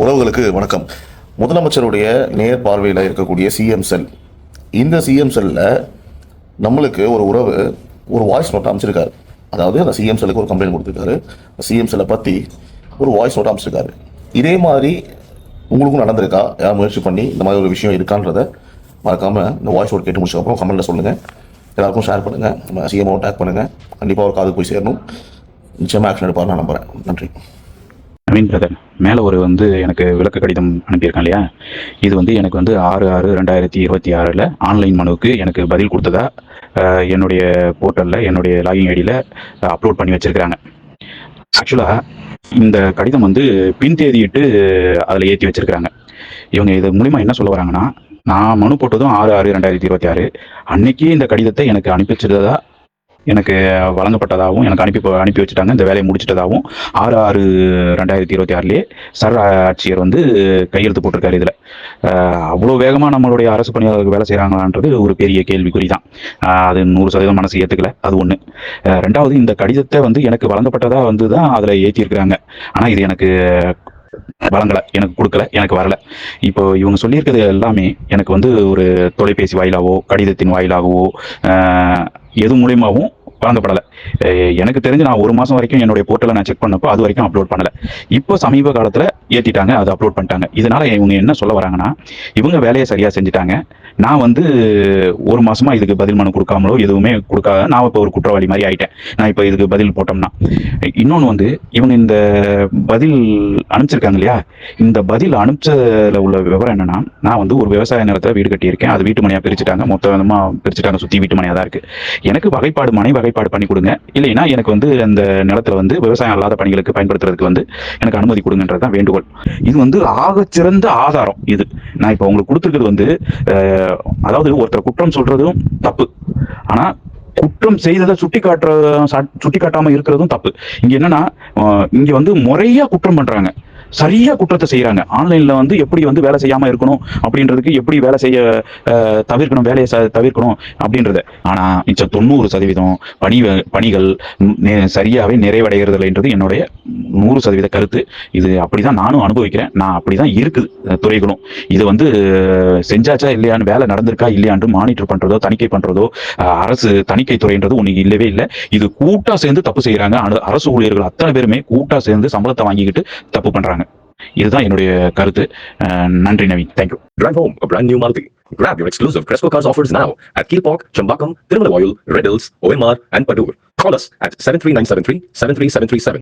உறவுகளுக்கு வணக்கம். முதலமைச்சருடைய நேர் பார்வையில் இருக்கக்கூடிய சிஎம் செல், இந்த சிஎம் செல்லில் நம்மளுக்கு ஒரு உறவு ஒரு வாய்ஸ் நோட் அமைச்சிருக்காரு. அதாவது அந்த சிஎம் செல்லுக்கு ஒரு கம்ப்ளைண்ட் கொடுத்துருக்காரு. சிஎம் செல்லை பற்றி ஒரு வாய்ஸ் நோட் அமைச்சிருக்காரு. இதே மாதிரி உங்களுக்கும் நடந்திருக்கா? யார் முயற்சி பண்ணி இந்த மாதிரி ஒரு விஷயம் இருக்கான்றதை மறக்காமல் இந்த வாய்ஸ் நோட் கேட்டு முடிச்சதுக்கப்புறம் கமெண்ட்டில் சொல்லுங்கள். எல்லாருக்கும் ஷேர் பண்ணுங்கள். நம்ம சிஎம்ஓ டேக் பண்ணுங்கள். கண்டிப்பாக ஒரு காது போய் சேரணும். நிச்சயமாக ஆக்ஷன் எடுப்பார் நான் நம்புகிறேன். நன்றி. நவீன் பிரதர், மேலே ஒரு எனக்கு விளக்க கடிதம் அனுப்பியிருக்கேன் இல்லையா? இது எனக்கு 6/6/2026 ஆன்லைன் மனுவுக்கு எனக்கு பதில் கொடுத்ததா என்னுடைய போர்ட்டலில் என்னுடைய லாகின் ஐடியில் அப்லோட் பண்ணி வச்சிருக்கிறாங்க. ஆக்சுவலாக இந்த கடிதம் பின் தேதியிட்டு அதில் ஏற்றி வச்சிருக்கிறாங்க. இவங்க இது மூலிமா என்ன சொல்ல வராங்கன்னா, நான் மனு போட்டதும் 6/6/2026 அன்னைக்கே இந்த கடிதத்தை எனக்கு அனுப்பி வச்சிருந்ததா, எனக்கு வழங்கப்பட்டதாகவும் எனக்கு அனுப்பி வச்சுட்டாங்க. இந்த வேலையை முடிச்சிட்டதாகவும் 6/6/2026 சர் ஆட்சியர் கையெழுத்து போட்டிருக்காரு. இதில் அவ்வளோ வேகமாக நம்மளுடைய அரசு பணியாளர்கள் வேலை செய்கிறாங்களான்றது ஒரு பெரிய கேள்விக்குறி தான். அது 100% மனசு ஏற்றுக்கல. அது ஒன்று. ரெண்டாவது, இந்த கடிதத்தை எனக்கு வழங்கப்பட்டதா தான் அதில் ஏற்றிருக்கிறாங்க. ஆனால் இது எனக்கு வழங்கலை, எனக்கு கொடுக்கல, எனக்கு வரல. இப்போ இவங்க சொல்லியிருக்கிறது எல்லாமே எனக்கு ஒரு தொலைபேசி வாயிலாகவோ கடிதத்தின் வாயிலாகவோ எது மூலியமாகவும் வழங்கப்படலை. எனக்கு தெரிஞ்சு நான் 1 மாதம் வரைக்கும் என்னுடைய போர்ட்டலை நான் செக் பண்ணப்போ அது வரைக்கும் அப்லோட் பண்ணலை. இப்போ சமீப காலத்தில் ஏற்றிட்டாங்க, அது அப்லோட் பண்ணிட்டாங்க. இதனால இவங்க என்ன சொல்ல வராங்கன்னா, இவங்க வேலையை சரியாக செஞ்சுட்டாங்க. நான் 1 மாசமா இதுக்கு பதில் மனு கொடுக்காமலோ எதுவுமே கொடுக்காத நான் இப்போ ஒரு குற்றவாளி மாதிரி ஆயிட்டேன். நான் இப்போ இதுக்கு பதில் போட்டோம்னா. இன்னொன்று இவங்க இந்த பதில் அனுப்பிச்சிருக்காங்க இல்லையா? இந்த பதில் அனுப்பிச்சதில் உள்ள விவரம் என்னன்னா, நான் ஒரு விவசாய நிலத்தில் வீடு கட்டியிருக்கேன். அது வீட்டு மனையாக பிரிச்சுட்டாங்க, மொத்தமாக பிரிச்சுட்டாங்க. சுற்றி வீட்டு மனையாக தான் இருக்குது. எனக்கு மனை வகைப்பாடு பண்ணி கொடுங்க, இல்லைன்னா எனக்கு அந்த நிலத்தில் விவசாயம் அல்லாத பணிகளுக்கு பயன்படுத்துறதுக்கு எனக்கு அனுமதி கொடுங்கன்றது தான் வேண்டுகோள். இது ஆகச்சிறந்த ஆதாரம். இது நான் இப்போ உங்களுக்கு கொடுத்துருக்கிறது அதாவது ஒருத்தர் குற்றம் சொல்றதும் தப்பு, ஆனா குற்றம் செய்ததை சுட்டி காட்டாம இருக்கிறதும் தப்பு. இங்க என்னன்னா, இங்க முறையா குற்றம் பண்றாங்க, சரியா குற்றத்தை செய்யறாங்க. ஆன்லைன்ல எப்படி வேலை செய்யாம இருக்கணும் அப்படின்றதுக்கு, எப்படி வேலை செய்ய தவிர்க்கணும், வேலையை தவிர்க்கணும் அப்படின்றது. ஆனா மிச்சம் 90% பணிகள் சரியாவே நிறைவடைகிறதுன்றது என்னுடைய 100% கருத்து. இது அப்படிதான் நானும் அனுபவிக்கிறேன். நான் அப்படிதான் இருக்குது துறைகளும். இது செஞ்சாச்சா இல்லையான்னு, வேலை நடந்திருக்கா இல்லையான்னு மானிட்டர் பண்றதோ தணிக்கை பண்றதோ அரசு தணிக்கை துறைன்றது ஒண்ணு இல்லவே இல்லை. இது கூட்டா சேர்ந்து தப்பு செய்யறாங்க. அரசு ஊழியர்கள் அத்தனை பேருமே கூட்டா சேர்ந்து சம்பளத்தை வாங்கிக்கிட்டு தப்பு பண்றாங்க. இதுதான் என்னுடைய கருத்து. நன்றி Naveen. Thank you. Drive home a brand new Maruti. Grab your exclusive Cresco Cars offers now at Kilpauk, Chambakam, Tirumalayoil, Red Hills, OMR and Padur. Call us at 73973 73737.